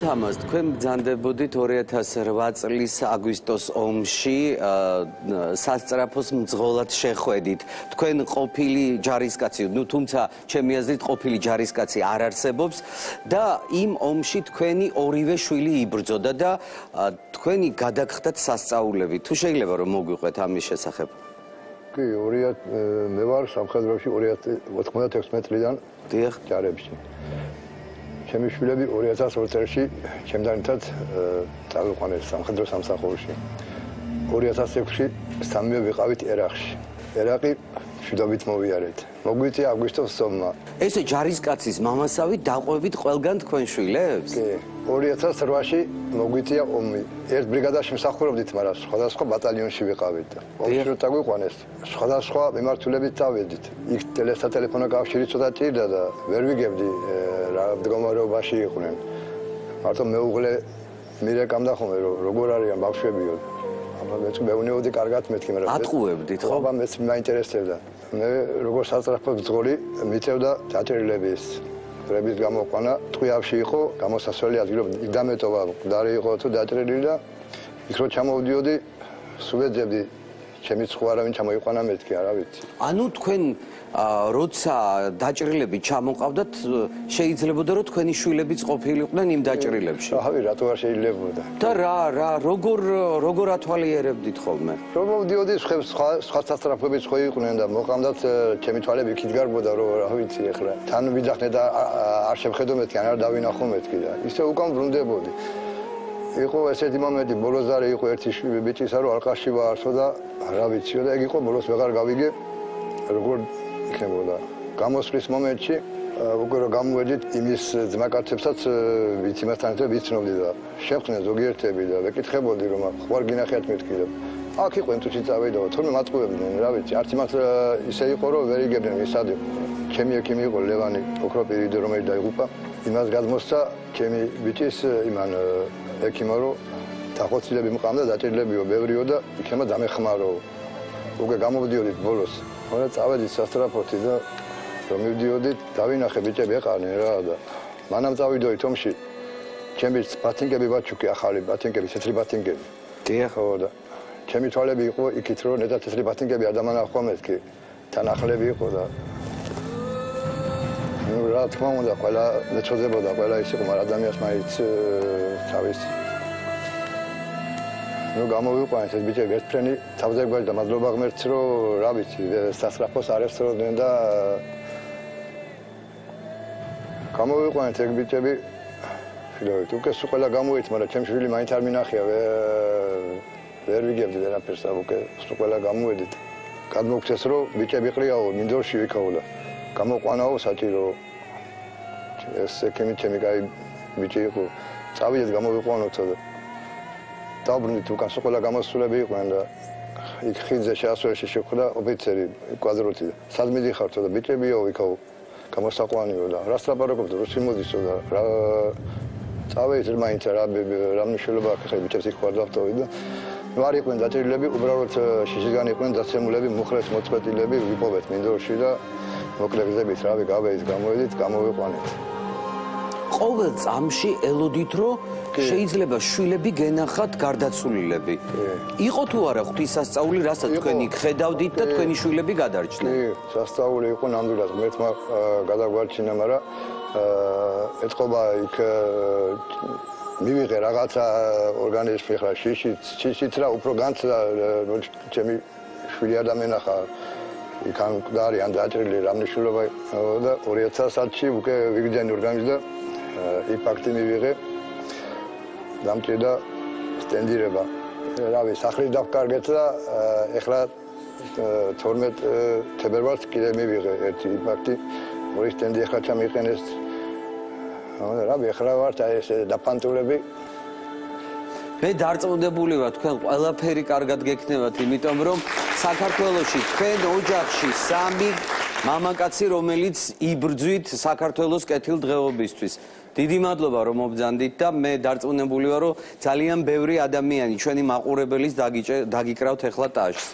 ამას, თქვენ ბრძანდებოდით 2008 წლის აგვისტოს ომში სასწრაფოს მძღოლად შეხვედით. თქვენ ყოფილი ჯარისკაცი, თუმცა ჩემი აზრით ყოფილი ჯარისკაცი არ არსებობს და იმ ომში თქვენი ორივე შვილი იბრძოდა და თქვენი გადაგხდათ სასწაულები. თუ შეიძლება რომ მოგვიყვეთ ამის შესახებ. კი, მე ვარ სამხედროში 2096 წლიდან ჯარებში. ჩემი შვილები 2002 წელს ჩემთან ერთად წავიყვანეს სამხედრო სამსახურში. 2006-ში სამივე ვიყავით ერაყში. ერაყი მშვიდობით მოვიარეთ. მოგვიწია აგვისტოს ომმა. ესე ჯარისკაცის მამასავით დაყვებით ყველგან თქვენ შვილებს? კი. 2008-ში მოგვიწია ომი. ერთ ბრიგადაში მსახურობდით, მაგრამ სხვადასხვა ბატალიონში ვიყავით. ომში რო დაგვიყვანეს, სხვადასხვა მიმართულებით წავედით. იქ სატელეფონო კავშირი ცოტა ჭირდა და ვერ ვიგებდი რა მდგომარეობაში იყვნენ. მარტო მეუღლე მირეკამდა ხოლმე როგორ არიან ბავშვებიო. ამას მეუნეოდი კარგად მეთქი, მაგრამ ატყუებდით ხო? აბა მეც მაინტერესებდა. მე როგორ სასწრაფო ბრძოლი მიწევდა დაჭერილების დრების გამოყვანა ტყვიავში იყო გამოსასვლელი ადგილობ იქ დამეტოვა მკვდარი იყო თუ დაჭერილი და იქ რო ჩამოვდიოდი სულ ეძებდი ჩემი ცხო არავინ ჩამოიყვანა მეთქი არა ვიცი. ანუ თქვენ როცა დაჭრილები ჩამოყავდათ შეიძლებოდა რომ თქვენი შვილებიც ყოფილიყვნენ იმ დაჭრილებში. რავი რატო არ შეიძლებოდა. და რა როგორ ათვალიერებდით ხოლმე? რომ მოვდიოდი სხვა სასწრაფოებიც ხო იყვნენ და მოყამდათ ჩემი თვალები იქით გარბოდა რომ რა ვიცი ეხლა თან ვიძახნე და არ შევხედო მეთქი ან არ დავინახო მეთქი და ისე უკან ბრუნდებოდი. იყო ესეთი მომენტი ბოლოზარი იყო ერთი ბიჭისა რომ ალყაში ვარსო და რა ვიციო და ეგ იყო ბოლოს ვეღარ გავიგე როგორ იქნებოდა. გამოსვლის მომენტში უკვე რომ გამოვედით იმის ძმაკაცებსაც ვიც იმასთან ერთად ვიცნობდი და შევხვდნენ ზოგიერთები და ვეკითხებოდი რომ ხوار გინახიათ მეთქი და აქ იყვნენ თუ წავედა თორმე მაწყვევდნენ რა ვიცი არც იმას ისე იყო რომ ვერ იგებდნენ ვისად იყო. ჩემი ექიმი იყო ლევანი ოქროპირიდე რომელიც დაიღუპა იმას გადმოსცა ჩემი ბიჭის იმან ექიმო რომ დახოცილები მყავდა დაჭერილებიო ბევრიო და იქნება დამეხმარო. უკვე გამოვდიოდით ბოლოს. ხოდა წავედით სასტრაფოთი და რომ მივდიოდით დავინახე ბიჭები ეყარნენ რა და მანამ წავიდოით ომში. ჩემი ბათინკები ვაჩუქი ახალი ბათინკები, თეთრი ბათინკები. დიახ ხო და ჩემი თვალები იყო იქით რომ ნეტა თეთრი ბათინკები არ დამანახვა მეთქი. თან ახლები იყო და რა თქმა უნდა ყველა მეწოდებოდა ყველა ის იყო მაგრამ ადამიანს მაინც თავის ნუ გამოვიყვანეთ ეს ბიჭები ერთფრენი თავზე გვარი და მადლობა ღმერთს რომ რა ვიცი სასწრაფოს არ ესწროდნენ და გამოვიყვანეთ ეგ ბიჭები ფილოეთ უკვე სულ ყველა გამოიეთ მაგრამ ჩემი შვილი მაინც არ მინახია ვერ ვიგებდი ვერაფერს უკვე სულ ყველა გამოვედით გადმოგცეს რომ ბიჭები ყრიაო მინდორში ვიქაო და გამოყვანაო საჭირო ეს ექიმი ჩემი კაი ბიჭი იყო წავიდეთ გამოვიყვანოთ და დაბრუნდით უკან სულ ყველა გამოსულები იყვნენ და იქ ხიდზე შეასრულში შეხვდა ოფიცერი კვადროტი სად მიდიხართო და ბიჭებიო ვიქაო გამოსაყვანიო და რას ლაპარაკობთ რუსი მოდისო და რა წავედით მაინც რა მნიშვნელობა აქვს ხე ბიჭებს იქ ვარდავტოვი და ნუ არ იყვნენ დაჭერილები უბრალოდ შიშისგან იყვნენ დაცემულები მუხრეს მოწყვეტილები ვიპოვეთ მინდორში და მოკლეგზებით რავი გავედით გამოვედით გამოვიყვანეთ ყოველ წამში ელოდით რომ შეიძლება შვილები გენახათ გარდაცვლილები იყო თუ არა ღვთისასწაული რასაც თქვენ იქ ხედავდით და თქვენი შვილები გადარჩნენ კი სასწაული იყო ნამდვილად ღმერთმა გადაგვარჩინა მაგრამ ეთყობა იქ მივიღე რაღაცა ორგანიზმი ხარ შიშიც რა უფრო განცდა ჩემი შვილი არ დამენახა იქან მკვდარი ან დაჭრილი რა მნიშვნელობა და 2003-ში უკვე ვიგრძენი ორგანიზმი და იმპაქტი მივიღე დამჭირდა სტენდირება რავი სახლის დავკარგეთ და ეხლა 12 თებერვალს კიდე მივიღე ერთი იმპაქტი ორი სტენდი ეხლა ჩამიყენეს რავი ეხლა ვარ ეს დაფანტულები მე დარწმუნებული ვარ თქვენ ყველაფერი კარგად გექნებათ იმიტომ რომ საქართველოში თქვენ ოჯახში 3 მამაკაცი რომელიც იბრძვით საქართველოს კეთილდღეობისთვის დიდი მადლობა რომ მობრძანდით და მე დარწმუნებული ვარ რომ ძალიან ბევრი ადამიანი ჩვენი მაყურებელის დაგიკრავთ ეხლა ტაჟს